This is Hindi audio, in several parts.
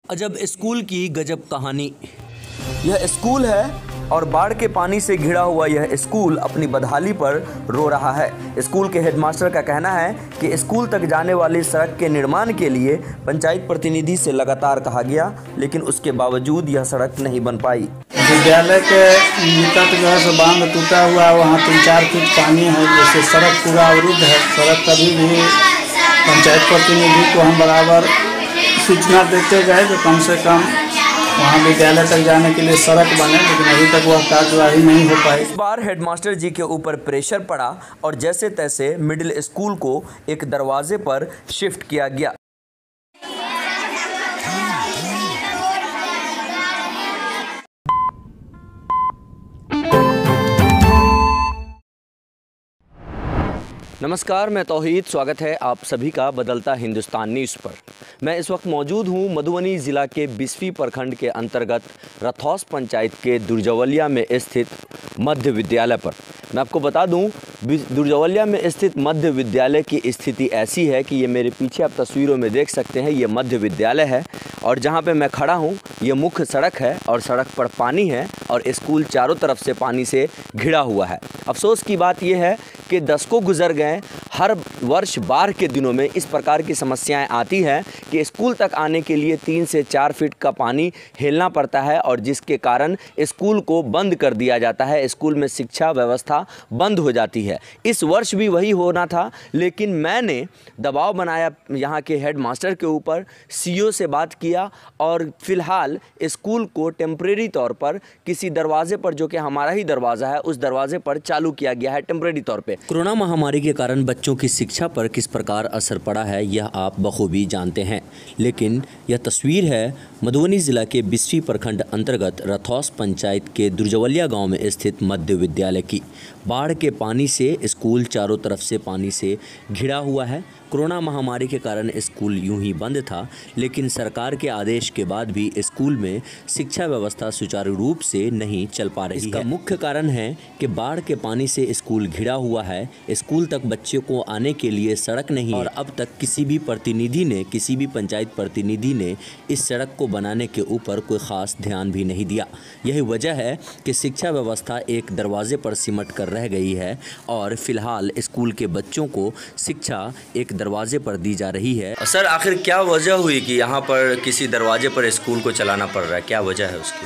अजब स्कूल की गजब कहानी। यह स्कूल है और बाढ़ के पानी से घिरा हुआ यह स्कूल अपनी बदहाली पर रो रहा है। स्कूल के हेडमास्टर का कहना है कि स्कूल तक जाने वाली सड़क के निर्माण के लिए पंचायत प्रतिनिधि से लगातार कहा गया, लेकिन उसके बावजूद यह सड़क नहीं बन पाई। विद्यालय के निकट जो है बांध टूटा हुआ है, वहाँ 3-4 फीट पानी है, जैसे सड़क पूरा अवरुद्ध है। सड़क कभी भी पंचायत प्रतिनिधि को हम बराबर सूचना देते गए कि कम से कम वहाँ विद्यालय तक जाने के लिए सड़क बने, लेकिन अभी तक वह कार्यवाही नहीं हो पाई। इस बार हेडमास्टर जी के ऊपर प्रेशर पड़ा और जैसे तैसे मिडिल स्कूल को एक दरवाजे पर शिफ्ट किया गया। नमस्कार, मैं तौहीद। स्वागत है आप सभी का बदलता हिंदुस्तान न्यूज़ पर। मैं इस वक्त मौजूद हूँ मधुबनी ज़िला के बिस्फी प्रखंड के अंतर्गत रथौस पंचायत के दुर्जवलिया में स्थित मध्य विद्यालय पर। मैं आपको बता दूं, दुर्जवलिया में स्थित मध्य विद्यालय की स्थिति ऐसी है कि ये मेरे पीछे आप तस्वीरों में देख सकते हैं, ये मध्य विद्यालय है और जहाँ पे मैं खड़ा हूँ ये मुख्य सड़क है और सड़क पर पानी है और स्कूल चारों तरफ से पानी से घिरा हुआ है। अफसोस की बात यह है कि दशकों गुजर गए, हर वर्ष बाढ़ के दिनों में इस प्रकार की समस्याएं आती हैं कि स्कूल तक आने के लिए 3 से 4 फीट का पानी हेलना पड़ता है और जिसके कारण स्कूल को बंद कर दिया जाता है। स्कूल में शिक्षा व्यवस्था बंद हो जाती है। इस वर्ष भी वही होना था, लेकिन मैंने दबाव बनाया यहाँ के हेडमास्टर के ऊपर, सीईओ से बात किया और फिलहाल स्कूल को टेम्परेरी तौर पर किसी दरवाजे पर, जो कि हमारा ही दरवाज़ा है, उस दरवाजे पर चालू किया गया है टेम्परेरी तौर पर। कोरोना महामारी के कारण बच्चों की शिक्षा पर किस प्रकार असर पड़ा है यह आप बखूबी जानते हैं, लेकिन यह तस्वीर है मधुबनी ज़िला के बिस्फी प्रखंड अंतर्गत रथौस पंचायत के दुर्जवलिया गांव में स्थित मध्य विद्यालय की। बाढ़ के पानी से स्कूल चारों तरफ से पानी से घिरा हुआ है। कोरोना महामारी के कारण स्कूल यूं ही बंद था, लेकिन सरकार के आदेश के बाद भी स्कूल में शिक्षा व्यवस्था सुचारू रूप से नहीं चल पा रही है। इसका मुख्य कारण है कि बाढ़ के पानी से स्कूल घिरा हुआ है, स्कूल तक बच्चों को आने के लिए सड़क नहीं है और अब तक किसी भी पंचायत प्रतिनिधि ने इस सड़क को बनाने के ऊपर कोई ख़ास ध्यान भी नहीं दिया। यही वजह है कि शिक्षा व्यवस्था एक दरवाजे पर सिमट कर रह गई है और फिलहाल स्कूल के बच्चों को शिक्षा एक दरवाजे पर दी जा रही है। सर, आखिर क्या वजह हुई कि यहाँ पर किसी दरवाजे पर स्कूल को चलाना पड़ रहा है? क्या वजह है उसकी?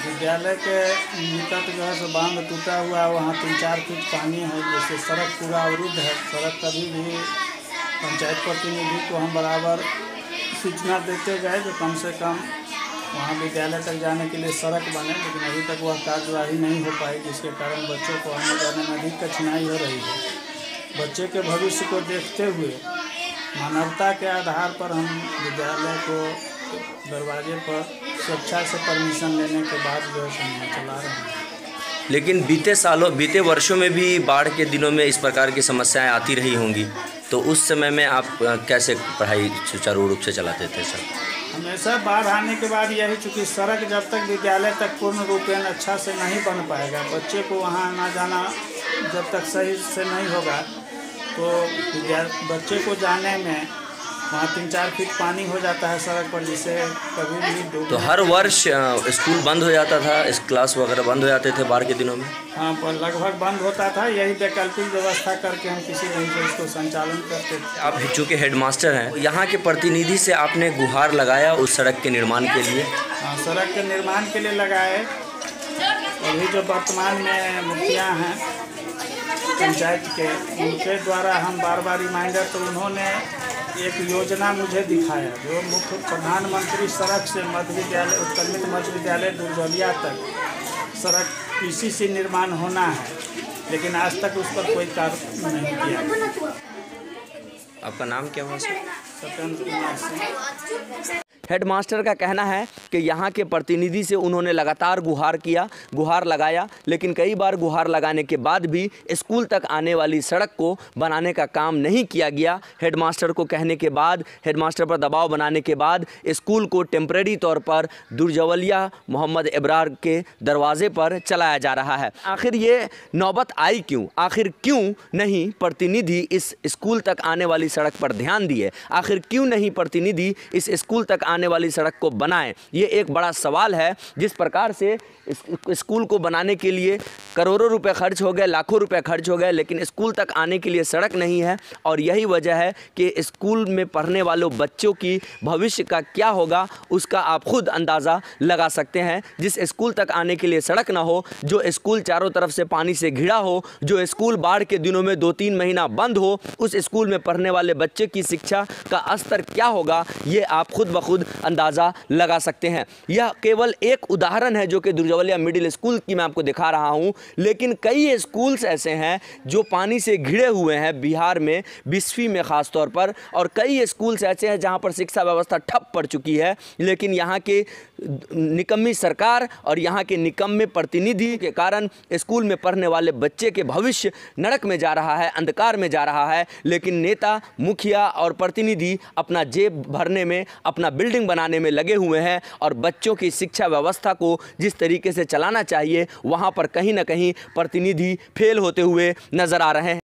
विद्यालय के निकट जो है बांध टूटा हुआ है, वहाँ 3-4 फीट पानी है, जैसे सड़क पूरा अवरुद्ध है। सड़क कभी भी पंचायत प्रतिनिधि को हम बराबर सूचना देते गए कि कम से कम वहाँ विद्यालय तक जाने के लिए सड़क बने, लेकिन अभी तक वह कार्यवाही नहीं हो पाई, जिसके कारण बच्चों को आने जाने में अधिक कठिनाई हो रही है। बच्चे के भविष्य को देखते हुए मानवता के आधार पर हम विद्यालय को दरवाजे पर स्वेच्छा से परमिशन लेने के बाद जो है चला रहे हैं। लेकिन बीते वर्षों में भी बाढ़ के दिनों में इस प्रकार की समस्याएं आती रही होंगी, तो उस समय में आप कैसे पढ़ाई सुचारू रूप से चलाते थे सर? हमेशा बाढ़ आने के बाद यही, चूँकि सड़क जब तक विद्यालय तक पूर्ण रूपेण अच्छा से नहीं बन पाएगा, बच्चे को वहाँ आना जाना जब तक सही से नहीं होगा, तो बच्चे को जाने में वहाँ 3-4 फीट पानी हो जाता है सड़क पर, जिससे कभी भी तो हर वर्ष स्कूल बंद हो जाता था, इस क्लास वगैरह बंद हो जाते थे बाढ़ के दिनों में? हाँ, पर लगभग बंद होता था। यही वैकल्पिक व्यवस्था करके हम किसी ढंग से इसको संचालन करते थे। आप चूँकि हेडमास्टर हैं, यहाँ के प्रतिनिधि से आपने गुहार लगाया उस सड़क के निर्माण के लिए? हाँ, सड़क के निर्माण के लिए लगाए। अभी जो वर्तमान में मुखिया हैं पंचायत के, उनके द्वारा हम बार रिमाइंडर, तो उन्होंने एक योजना मुझे दिखाया जो मुख्य प्रधानमंत्री सड़क से मध्य विद्यालय, उत्क्रमित मध्य विद्यालय दुर्जवलिया तक सड़क पीसीसी निर्माण होना है, लेकिन आज तक उस पर कोई कार्य नहीं किया। आपका नाम क्या हुआ सर? सत्येंद्र कुमार सिंह। हेडमास्टर का कहना है कि यहाँ के प्रतिनिधि से उन्होंने लगातार गुहार लगाया, लेकिन कई बार गुहार लगाने के बाद भी स्कूल तक आने वाली सड़क को बनाने का काम नहीं किया गया। हेडमास्टर को कहने के बाद, हेडमास्टर पर दबाव बनाने के बाद स्कूल को टेम्परेरी तौर पर दुर्जवलिया मोहम्मद इब्रार के दरवाजे पर चलाया जा रहा है। आखिर ये नौबत आई क्यों? आखिर क्यों नहीं प्रतिनिधि इस स्कूल तक आने वाली सड़क पर ध्यान दिए? आखिर क्यों नहीं प्रतिनिधि इस स्कूल तक आने जाने वाली सड़क को बनाएं। ये एक बड़ा सवाल है। जिस प्रकार से स्कूल को बनाने के लिए करोड़ों रुपए खर्च हो गए, लाखों रुपए खर्च हो गए, लेकिन स्कूल तक आने के लिए सड़क नहीं है। और यही वजह है कि स्कूल में पढ़ने वालों बच्चों की भविष्य का क्या होगा उसका आप खुद अंदाज़ा लगा सकते हैं। जिस स्कूल तक आने के लिए सड़क ना हो, जो स्कूल चारों तरफ से पानी से घिरा हो, जो स्कूल बाढ़ के दिनों में 2-3 महीना बंद हो, उस स्कूल में पढ़ने वाले बच्चे की शिक्षा का स्तर क्या होगा ये आप खुद ब खुद अंदाज़ा लगा सकते हैं। यह केवल एक उदाहरण है जो कि दुर्जवलिया मिडिल स्कूल की मैं आपको दिखा रहा हूं, लेकिन कई स्कूल्स ऐसे हैं जो पानी से घिरे हुए हैं बिहार में, बिस्फी में ख़ास तौर पर, और कई स्कूल्स ऐसे हैं जहां पर शिक्षा व्यवस्था ठप पड़ चुकी है। लेकिन यहाँ के निकम्मी सरकार और यहाँ के निकम्मे प्रतिनिधि के कारण स्कूल में पढ़ने वाले बच्चे के भविष्य नरक में जा रहा है, अंधकार में जा रहा है। लेकिन नेता, मुखिया और प्रतिनिधि अपना जेब भरने में, अपना बिल्डिंग बनाने में लगे हुए हैं और बच्चों की शिक्षा व्यवस्था को जिस तरीके से चलाना चाहिए वहाँ पर कहीं ना कहीं प्रतिनिधि फेल होते हुए नजर आ रहे हैं।